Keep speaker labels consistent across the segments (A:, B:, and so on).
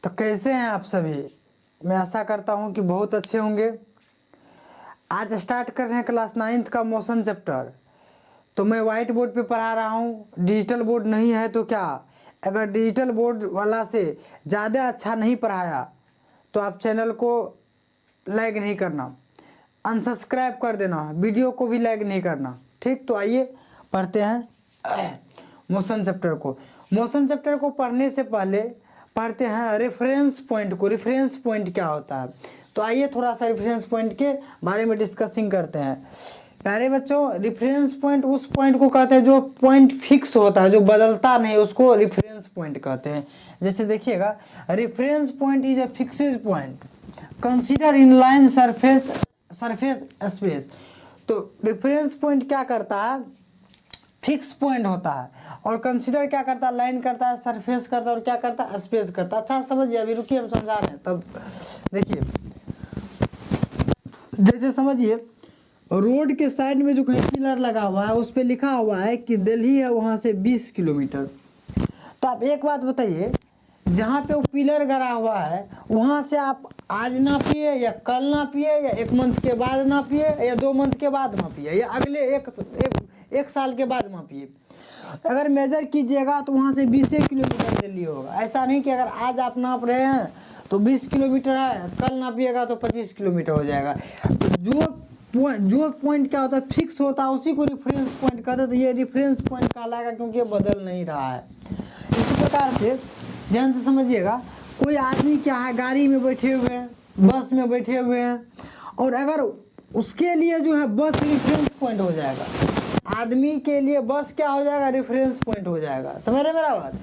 A: तो कैसे हैं आप सभी। मैं आशा करता हूं कि बहुत अच्छे होंगे। आज स्टार्ट कर रहे हैं क्लास 9th का मोशन चैप्टर। तो मैं वाइट बोर्ड पे पढ़ा रहा हूं, डिजिटल बोर्ड नहीं है तो क्या। अगर डिजिटल बोर्ड वाला से ज़्यादा अच्छा नहीं पढ़ाया तो आप चैनल को लाइक नहीं करना, अनसब्सक्राइब कर देना, वीडियो को भी लाइक नहीं करना। ठीक, तो आइए पढ़ते हैं मोशन चैप्टर को। मोशन चैप्टर को पढ़ने से पहले पढ़ते हैं रेफरेंस पॉइंट को। रेफरेंस पॉइंट क्या होता है, तो आइए थोड़ा सा रेफरेंस पॉइंट के बारे में डिस्कसिंग करते हैं। प्यारे बच्चों, रेफरेंस पॉइंट उस पॉइंट को कहते हैं जो पॉइंट फिक्स होता है, जो बदलता नहीं, उसको रेफरेंस पॉइंट कहते हैं। जैसे देखिएगा, reference point is a fixed point consider in line surface space. तो रेफरेंस पॉइंट क्या करता है, फिक्स पॉइंट होता है, और कंसीडर क्या करता है, लाइन करता है, सरफेस करता है, और क्या करता है, स्पेस करता है। अच्छा समझिए, अभी रुकिए हम समझा रहे हैं तब देखिए। जैसे समझिए, रोड के साइड में जो कहीं पिलर लगा हुआ है उस पर लिखा हुआ है कि दिल्ली है वहाँ से 20 किलोमीटर। तो आप एक बात बताइए, जहाँ पे वो पिलर गड़ा हुआ है वहाँ से आप आज नापिए या कल नापिए या 1 मंथ के बाद नापिए या 2 मंथ के बाद नापिए या अगले एक साल के बाद मापिए। अगर मेजर कीजिएगा तो वहाँ से 20 किलोमीटर दिल्ली होगा। ऐसा नहीं कि अगर आज आप नाप रहे हैं तो 20 किलोमीटर है, कल नापिएगा तो 25 किलोमीटर हो जाएगा। तो जो पॉइंट क्या होता है, फिक्स होता है, उसी को रेफरेंस पॉइंट कहते हैं। तो ये रेफरेंस पॉइंट कहलाएगा क्योंकि ये बदल नहीं रहा है। इसी प्रकार से ध्यान से समझिएगा, कोई आदमी क्या है, गाड़ी में बैठे हुए हैं, बस में बैठे हुए हैं, और अगर उसके लिए जो है बस रेफरेंस पॉइंट हो जाएगा। आदमी के लिए बस क्या हो जाएगा, रेफरेंस पॉइंट हो जाएगा। समझ रहे मेरा बात।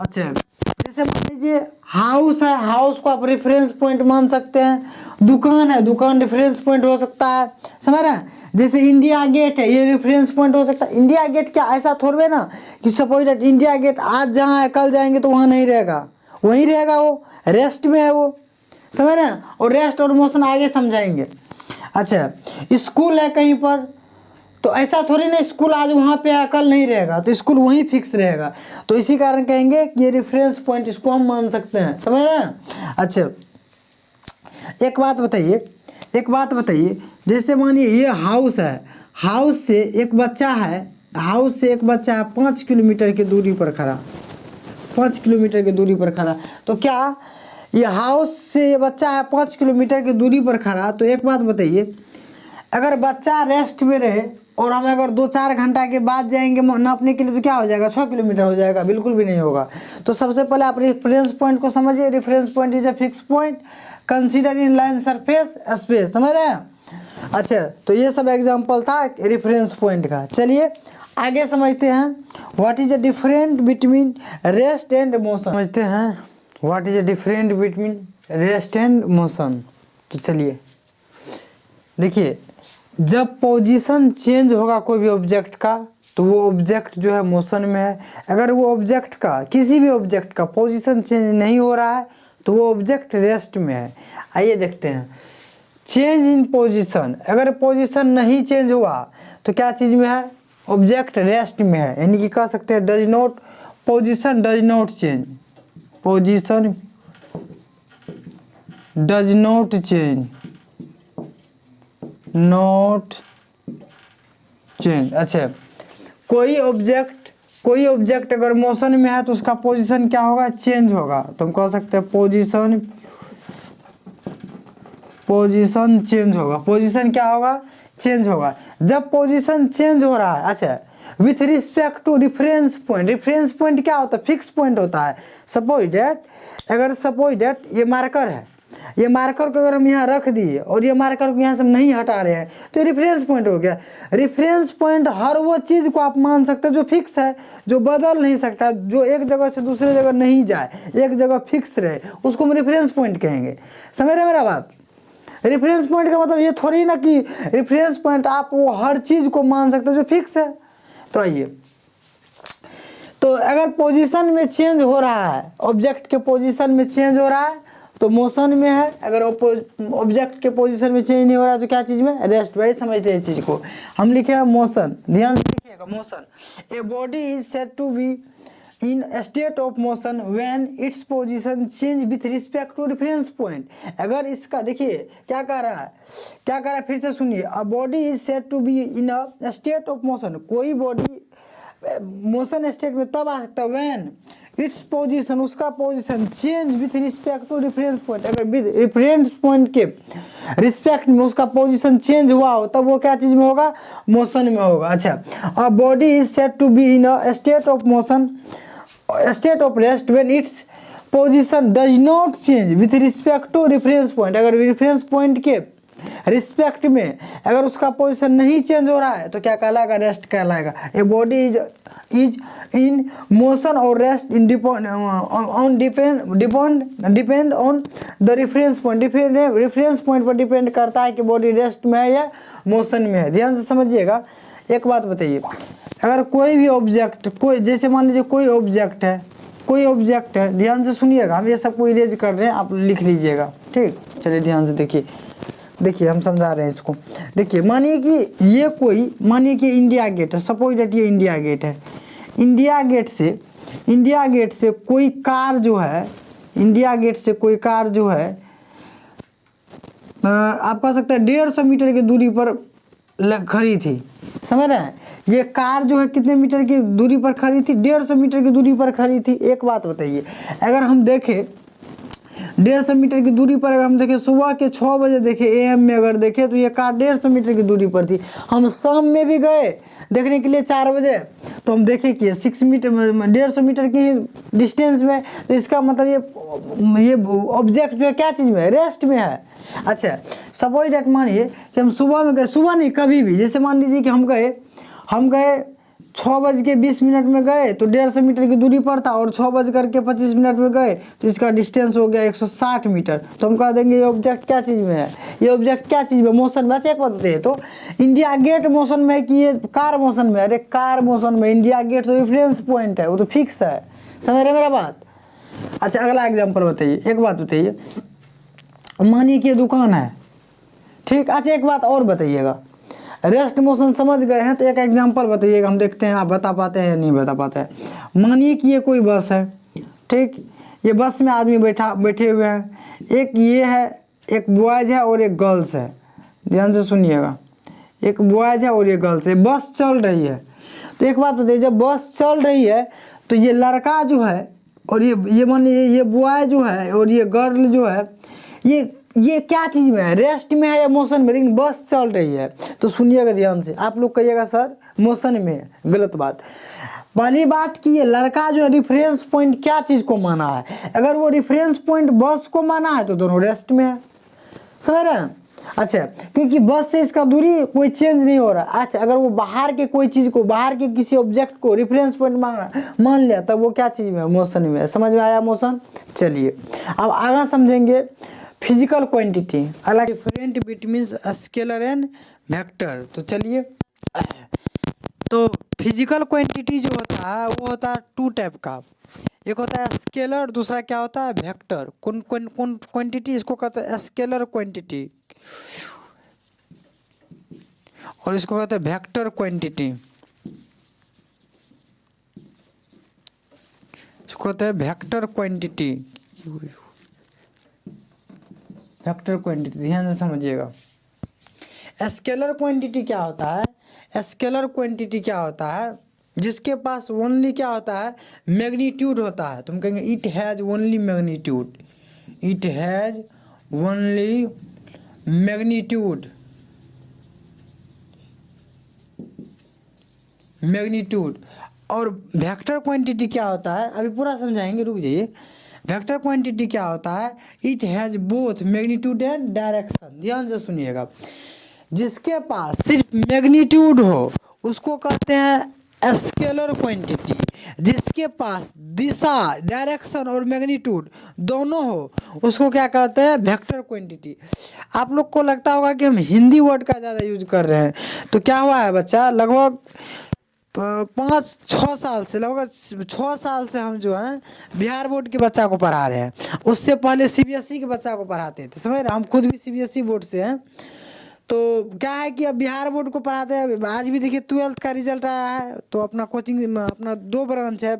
A: अच्छा, जैसे मान लीजिए हाउस है, हाउस को आप रेफरेंस पॉइंट मान सकते हैं। दुकान है, दुकान रेफरेंस पॉइंट हो सकता है। समझ रहे हैं। जैसे इंडिया गेट है, ये रेफरेंस पॉइंट हो सकता है। इंडिया गेट क्या ऐसा थोड़े ना कि सपोज दैट इंडिया गेट आज जहाँ है कल जाएंगे तो वहाँ नहीं रहेगा, वहीं रहेगा, वो रेस्ट में है वो। समझ रहे हैं। और रेस्ट और मोशन आगे समझाएंगे। अच्छा, स्कूल है कहीं पर, तो ऐसा थोड़ी ना स्कूल आज वहाँ पे है कल नहीं रहेगा, तो स्कूल वहीं फिक्स रहेगा। तो इसी कारण कहेंगे कि ये रेफरेंस पॉइंट, इसको हम मान सकते हैं। समझ रहे हैं। अच्छा, एक बात बताइए, जैसे मानिए ये हाउस है, हाउस से एक बच्चा है, 5 किलोमीटर की दूरी पर खड़ा, 5 किलोमीटर की दूरी पर खड़ा। तो क्या ये हाउस से ये बच्चा है 5 किलोमीटर की दूरी पर खड़ा। तो एक बात बताइए, अगर बच्चा रेस्ट में रहे और हम अगर 2-4 घंटा के बाद जाएंगे नापने के लिए तो क्या हो जाएगा, 6 किलोमीटर हो जाएगा, बिल्कुल भी नहीं होगा। तो सबसे पहले आप रेफरेंस पॉइंट को समझिए। Reference point is a fix point consider in line surface space. समझ रहे हैं। अच्छा, तो ये सब एग्जांपल था रेफरेंस पॉइंट का। चलिए आगे समझते हैं, what is the different between rest and motion. समझते हैं what is the different between rest and motion. तो चलिए देखिए, जब पोजीशन चेंज होगा कोई भी ऑब्जेक्ट का तो वो ऑब्जेक्ट जो है मोशन में है। अगर वो ऑब्जेक्ट का, किसी भी ऑब्जेक्ट का पोजीशन चेंज नहीं हो रहा है तो वो ऑब्जेक्ट रेस्ट में है। आइए देखते हैं, चेंज इन पोजीशन, अगर पोजीशन नहीं चेंज हुआ तो क्या चीज़ में है, ऑब्जेक्ट रेस्ट में है। यानी कि कह सकते हैं does not, position does not change, position does not change, not change. अच्छा, कोई ऑब्जेक्ट अगर मोशन में है तो उसका पोजीशन क्या होगा, चेंज होगा। तो हम कह सकते हैं पोजीशन चेंज होगा। पोजीशन क्या होगा, चेंज होगा। जब पोजीशन चेंज हो रहा है, अच्छा, with respect to reference point. Reference point क्या होता है, फिक्स पॉइंट होता है। सपोज डेट ये मार्कर है, ये मार्कर को अगर हम यहाँ रख दिए और ये मार्कर को यहाँ से हम नहीं हटा रहे हैं तो रेफरेंस पॉइंट हो गया। रेफरेंस पॉइंट हर वो चीज़ को आप मान सकते हैं जो फिक्स है, जो बदल नहीं सकता, जो एक जगह से दूसरे जगह नहीं जाए, एक जगह फिक्स रहे, उसको हम रेफरेंस पॉइंट कहेंगे। समझ रहे मेरा बात। रेफरेंस पॉइंट का मतलब ये थोड़ी ना कि रेफरेंस पॉइंट आप वो हर चीज़ को मान सकते हैं जो फिक्स है। तो आइए, तो अगर पोजीशन में चेंज हो रहा है, ऑब्जेक्ट के पोजीशन में चेंज हो रहा है तो मोशन में है। अगर ऑब्जेक्ट के पोजीशन में चेंज नहीं हो रहा है तो क्या चीज़ में, रेस्ट में। समझते हैं इस चीज़ को। हम लिखे हैं मोशन, ध्यान से लिखिएगा, motion. A body is said to be in state of motion when its position change with respect to reference point. अगर इसका देखिए क्या कह रहा है, क्या कह रहा है, फिर से सुनिए। A body is said to be in a state of motion, कोई बॉडी मोशन स्टेट में तब आ सकता है व्हेन इट्स पोजीशन, उसका position change with respect to reference point, अगर विद रेफरेंस पॉइंट के रिस्पेक्ट में उसका पोजीशन चेंज हुआ हो तब वो क्या चीज में होगा, मोशन में होगा। अच्छा, a body is said to be in a state of motion, state of rest when its position does not change with respect to reference point, अगर रेफरेंस पॉइंट के रिस्पेक्ट में अगर उसका पोजीशन नहीं चेंज हो रहा है तो क्या कहलाएगा, रेस्ट कहलाएगा। A body is in motion or rest in depend on the reference point, reference point पर डिपेंड करता है कि बॉडी रेस्ट में है या मोशन में है। ध्यान से समझिएगा। एक बात बताइए, अगर कोई भी ऑब्जेक्ट, कोई जैसे मान लीजिए कोई ऑब्जेक्ट है, कोई ऑब्जेक्ट है, ध्यान से सुनिएगा, हम ये सबको इरेज कर रहे हैं, आप लिख लीजिएगा, ठीक। चलिए ध्यान से देखिए, देखिए हम समझा रहे हैं इसको। देखिए मानिए कि ये कोई, मानिए कि इंडिया गेट है, सपोज दैट ये इंडिया गेट है। इंडिया गेट से कोई कार जो है, इंडिया गेट से कोई कार जो है, आप कह सकते हैं 150 मीटर की दूरी पर खड़ी थी, समझ रहे हैं। ये कार जो है कितने मीटर की दूरी पर खड़ी थी, 150 मीटर की दूरी पर खड़ी थी। एक बात बताइए, अगर हम देखें 150 मीटर की दूरी पर, अगर हम देखें सुबह के 6 बजे देखें AM में अगर देखें तो ये कार 150 मीटर की दूरी पर थी। हम शाम में भी गए देखने के लिए 4 बजे तो हम देखें कि 6 मीटर 150 मीटर की डिस्टेंस में, तो इसका मतलब ये ऑब्जेक्ट जो है क्या चीज़ में है, रेस्ट में है। अच्छा, सपोज दैट मानिए कि हम सुबह में गए, सुबह नहीं कभी भी, जैसे मान लीजिए कि हम गए 6:20 में गए तो 150 मीटर की दूरी पर था, और 6:25 में गए तो इसका डिस्टेंस हो गया 160 मीटर। तो हम कह देंगे ये ऑब्जेक्ट क्या चीज़ में है, ये ऑब्जेक्ट क्या चीज़ में, मोशन में। अच्छा एक बात बताइए, तो इंडिया गेट मोशन में है कि ये कार मोशन में? अरे कार मोशन में, इंडिया गेट तो रेफरेंस पॉइंट है, वो तो फिक्स है। समझ रहे मेरा बात। अच्छा अगला एग्जाम्पल बताइए, एक बात बताइए, मानिए कि ये दुकान है, ठीक। अच्छा एक बात और बताइएगा, रेस्ट मोशन समझ गए हैं तो एक एग्जांपल बताइएगा, हम देखते हैं आप बता पाते हैं या नहीं बता पाते हैं। मानिए कि ये कोई बस है, ठीक। ये बस में आदमी बैठे हुए हैं, एक ये है, एक बॉयज़ है और एक गर्ल्स है। ध्यान से सुनिएगा, एक बॉयज़ है और ये गर्ल्स है, बस चल रही है। तो एक बात बताइए, जब बस चल रही है तो ये लड़का जो है और ये मानिए ये बॉय जो है और ये गर्ल जो है, ये क्या चीज़ में है, रेस्ट में है या मोशन में? लेकिन बस चल रही है। तो सुनिएगा ध्यान से, आप लोग कहिएगा सर मोशन में है, गलत बात। पहली बात कि ये लड़का जो है रेफरेंस पॉइंट क्या चीज़ को माना है, अगर वो रेफरेंस पॉइंट बस को माना है तो दोनों रेस्ट में है, समझ रहे हैं। अच्छा, क्योंकि बस से इसका दूरी कोई चेंज नहीं हो रहा। अच्छा, अगर वो बाहर के कोई चीज़ को, बाहर के किसी ऑब्जेक्ट को रेफरेंस पॉइंट मान लिया तब वो क्या चीज़ में है, मोशन में है। समझ में आया मोशन। चलिए अब आगे समझेंगे फिजिकल क्वांटिटी, अगला different between scalar and vector. तो चलिए, तो फिजिकल क्वांटिटी जो होता है वो होता है 2 टाइप का, एक होता है स्केलर, दूसरा क्या होता है वेक्टर। कौन क्वांटिटी, इसको कहते हैं स्केलर क्वांटिटी और इसको कहते हैं वेक्टर क्वांटिटी, इसको कहते हैं वेक्टर क्वांटिटी, वेक्टर क्वांटिटी। ध्यान से समझिएगा। स्केलर क्वांटिटी क्या होता है, स्केलर क्वांटिटी क्या होता है, जिसके पास ओनली क्या होता है, मैग्नीट्यूड होता है। तुम कहेंगे it has only magnitude, it has only magnitude, magnitude. और वेक्टर क्वांटिटी क्या होता है, अभी पूरा समझाएंगे, रुक जाइए। वेक्टर क्वांटिटी क्या होता है, it has both magnitude and direction. ध्यान से सुनिएगा, जिसके पास सिर्फ मैग्नीट्यूड हो उसको कहते हैं स्केलर क्वांटिटी, जिसके पास दिशा, डायरेक्शन और मैग्नीट्यूड दोनों हो उसको क्या कहते हैं, वेक्टर क्वांटिटी। आप लोग को लगता होगा कि हम हिंदी वर्ड का ज़्यादा यूज कर रहे हैं, तो क्या हुआ है बच्चा, लगभग 5-6 साल से, लगभग 6 साल से हम जो है बिहार बोर्ड के बच्चा को पढ़ा रहे हैं। उससे पहले CBSE के बच्चा को पढ़ाते थे, समझ रहे। हम खुद भी CBSE बोर्ड से हैं। तो क्या है कि अब बिहार बोर्ड को पढ़ाते हैं। आज भी देखिए 12th का रिजल्ट आया है, तो अपना कोचिंग में अपना 2 ब्रांच है,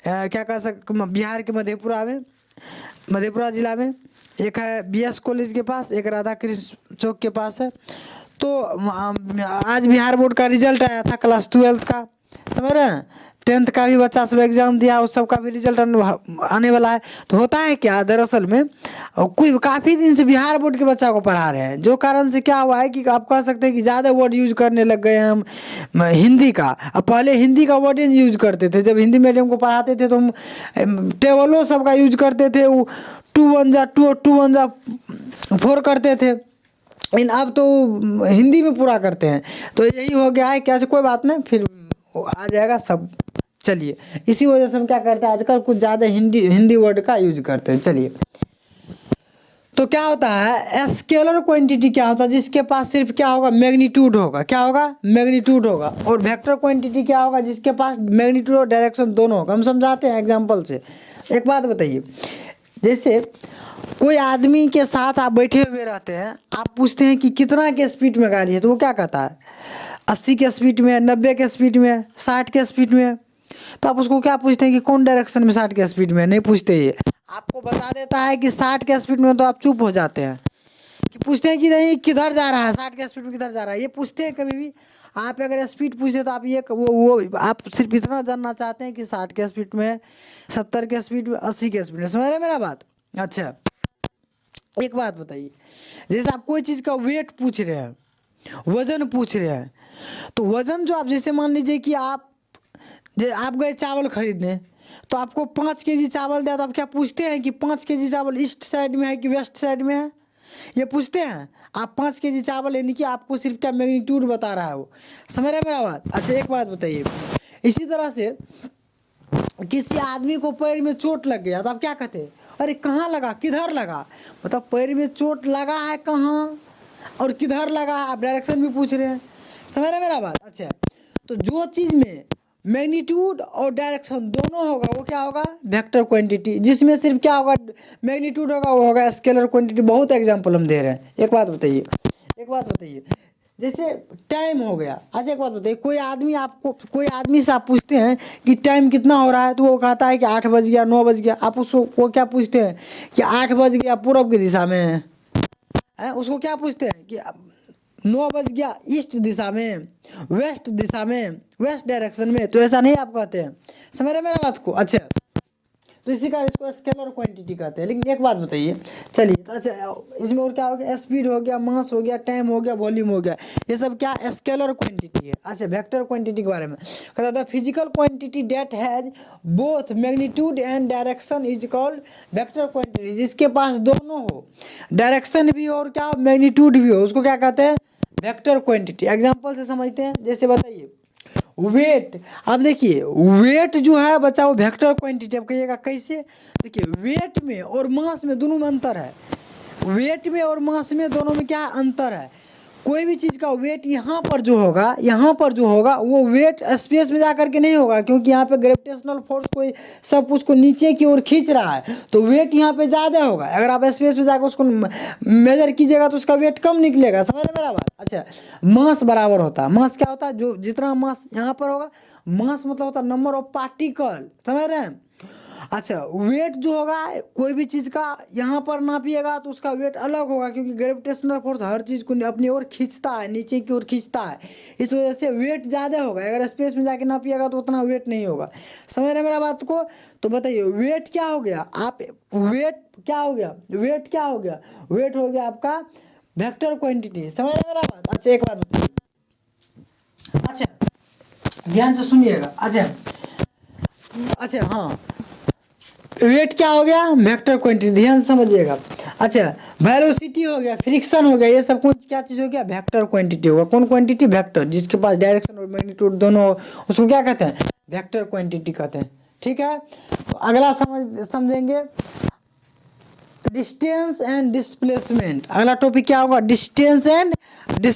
A: क्या कह सकते, बिहार के मधेपुरा जिला में। एक है BS कॉलेज के पास, एक राधा कृष्ण चौक के पास है। तो आज बिहार बोर्ड का रिजल्ट आया था क्लास 12 का, समझ रहे हैं। 10th का भी बच्चा सब एग्जाम दिया, उस सब का भी रिजल्ट आने वाला है। तो होता है क्या, दरअसल में कोई काफ़ी दिन से बिहार बोर्ड के बच्चा को पढ़ा रहे हैं, जो कारण से क्या हुआ है कि आप कह सकते हैं कि ज़्यादा वर्ड यूज करने लग गए हैं हम हिंदी का। अब पहले हिंदी का वर्ड ही यूज करते थे, जब हिंदी मीडियम को पढ़ाते थे तो हम टेबलों सब का यूज करते थे, 2 1 जा 2 2 1 जा 4 करते थे। लेकिन अब तो हिंदी में पूरा करते हैं। तो यही हो गया है, कैसे, कोई बात नहीं, फिर आ जाएगा सब। चलिए, इसी वजह से हम क्या करते हैं आजकल कुछ ज़्यादा हिंदी वर्ड का यूज करते हैं। चलिए, तो क्या होता है, स्केलर क्वांटिटी क्या होता है, जिसके पास सिर्फ क्या होगा, मैग्नीट्यूड होगा। क्या होगा, मैग्नीट्यूड होगा। और वेक्टर क्वांटिटी क्या होगा, जिसके पास मैग्नीट्यूड और डायरेक्शन दोनों होगा। हम समझाते हैं एग्जाम्पल से। एक बात बताइए, जैसे कोई आदमी के साथ आप बैठे हुए रहते हैं, आप पूछते हैं कि कितना के स्पीड में गाड़ी है, तो वो क्या कहता है, 80 के स्पीड में, 90 के स्पीड में, 60 के स्पीड में। तो आप उसको क्या पूछते हैं कि कौन डायरेक्शन में 60 के स्पीड में, नहीं पूछते। ये आपको बता देता है कि 60 के स्पीड में, तो आप चुप हो जाते हैं। कि पूछते हैं कि नहीं किधर जा रहा है, 60 के स्पीड में किधर जा रहा है, ये पूछते हैं कभी भी। आप अगर स्पीड पूछते तो आप ये वो आप सिर्फ इतना जानना चाहते हैं कि 60 के स्पीड में, 70 के स्पीड में, 80 के स्पीड में। समझ रहे हैं मेरा बात। अच्छा, एक बात बताइए, जैसे आप कोई चीज़ का वेट पूछ रहे हैं, वज़न पूछ रहे हैं, तो वज़न जो आप, जैसे मान लीजिए कि आप गए चावल खरीदने, तो आपको 5 kg चावल दिया, तो आप क्या पूछते हैं कि 5 kg चावल ईस्ट साइड में है कि वेस्ट साइड में है, ये पूछते हैं आप। 5 kg चावल यानी कि आपको सिर्फ क्या मैग्नीट्यूड बता रहा है वो। समझ रहे हैं मेरा बात। अच्छा, एक बात बताइए, इसी तरह से किसी आदमी को पैर में चोट लग गया, तो आप क्या कहते हैं, अरे कहाँ लगा, किधर लगा। मतलब पैर में चोट लगा है कहाँ और किधर लगा है, आप डायरेक्शन भी पूछ रहे हैं। समझ रहे हैं मेरा बात। अच्छा, तो जो चीज़ में मैग्नीट्यूड और डायरेक्शन दोनों होगा, वो क्या होगा, वेक्टर क्वांटिटी। जिसमें सिर्फ क्या होगा, मैग्नीट्यूड होगा, वो होगा स्केलर क्वांटिटी। बहुत एग्जांपल हम दे रहे हैं। एक बात बताइए, जैसे टाइम हो गया। अच्छा, एक बात बताइए, कोई आदमी से आप पूछते हैं कि टाइम कितना हो रहा है, तो वो कहता है कि 8 बज गया, 9 बज गया। आप उसको वो क्या पूछते हैं कि 8 बज गया पूर्व की दिशा में है, उसको क्या पूछते हैं कि 9 बज गया ईस्ट दिशा में, वेस्ट दिशा में, वेस्ट डायरेक्शन में। तो ऐसा नहीं आप कहते हैं। समझ रहे मेरा बात को। अच्छा, तो इसी का इसको स्केलर क्वांटिटी कहते हैं। लेकिन एक बात बताइए, चलिए, तो अच्छा, इसमें और क्या हो गया, स्पीड हो गया, मास हो गया, टाइम हो गया, वॉल्यूम हो गया, ये सब क्या स्केलर क्वांटिटी है। अच्छा, वेक्टर क्वांटिटी के बारे में कहता था, physical quantity that has both magnitude and direction is called vector quantity. जिसके पास दोनों हो, डायरेक्शन भी हो और क्या मैग्नीट्यूड भी हो, उसको क्या कहते हैं, वेक्टर क्वांटिटी। एग्जाम्पल से समझते हैं। जैसे बताइए, वेट। अब देखिए, वेट जो है बच्चा, वो वेक्टर क्वांटिटी। अब कहिएगा कैसे, देखिए, वेट में और मास में दोनों में अंतर है। वेट में और मास में दोनों में क्या अंतर है। कोई भी चीज़ का वेट यहाँ पर जो होगा वो वेट स्पेस में जा करके नहीं होगा, क्योंकि यहाँ पे ग्रेविटेशनल फोर्स कोई सब कुछ को नीचे की ओर खींच रहा है, तो वेट यहाँ पे ज़्यादा होगा। अगर आप स्पेस में जाकर उसको मेजर कीजिएगा तो उसका वेट कम निकलेगा। समझ रहे मेरा बात। अच्छा, मास बराबर होता है, मास क्या होता है, जो जितना मास यहाँ पर होगा, मास मतलब होता है नंबर ऑफ पार्टिकल। समझ रहे हैं। अच्छा, वेट जो होगा कोई भी चीज़ का यहाँ पर नापिएगा तो उसका वेट अलग होगा, क्योंकि ग्रेविटेशनल फोर्स हर चीज़ को अपनी ओर खींचता है, नीचे की ओर खींचता है। इस वजह से वेट ज़्यादा होगा। अगर स्पेस में जाके नापिएगा तो उतना वेट नहीं होगा। समझ रहे हैं मेरा बात को। तो बताइए, वेट क्या हो गया, वेट हो गया आपका वेक्टर क्वांटिटी। समझ रहे मेरा बात। अच्छा, एक बात बताइए, अच्छा ध्यान से सुनिएगा। अच्छा, हाँ, वेट क्या हो गया, वेक्टर क्वांटिटी, ध्यान से समझिएगा। अच्छा, वेलोसिटी हो गया, फ्रिक्शन हो गया, ये सब कुछ क्या चीज़ हो गया, वेक्टर क्वांटिटी होगा। कौन क्वांटिटी, वेक्टर। जिसके पास डायरेक्शन और मैग्नीट्यूड दोनों हो, उसको क्या कहते हैं, वेक्टर क्वांटिटी कहते हैं। ठीक है, तो अगला समझेंगे, डिस्टेंस एंड डिस्प्लेसमेंट। अगला टॉपिक क्या होगा, डिस्टेंस एंड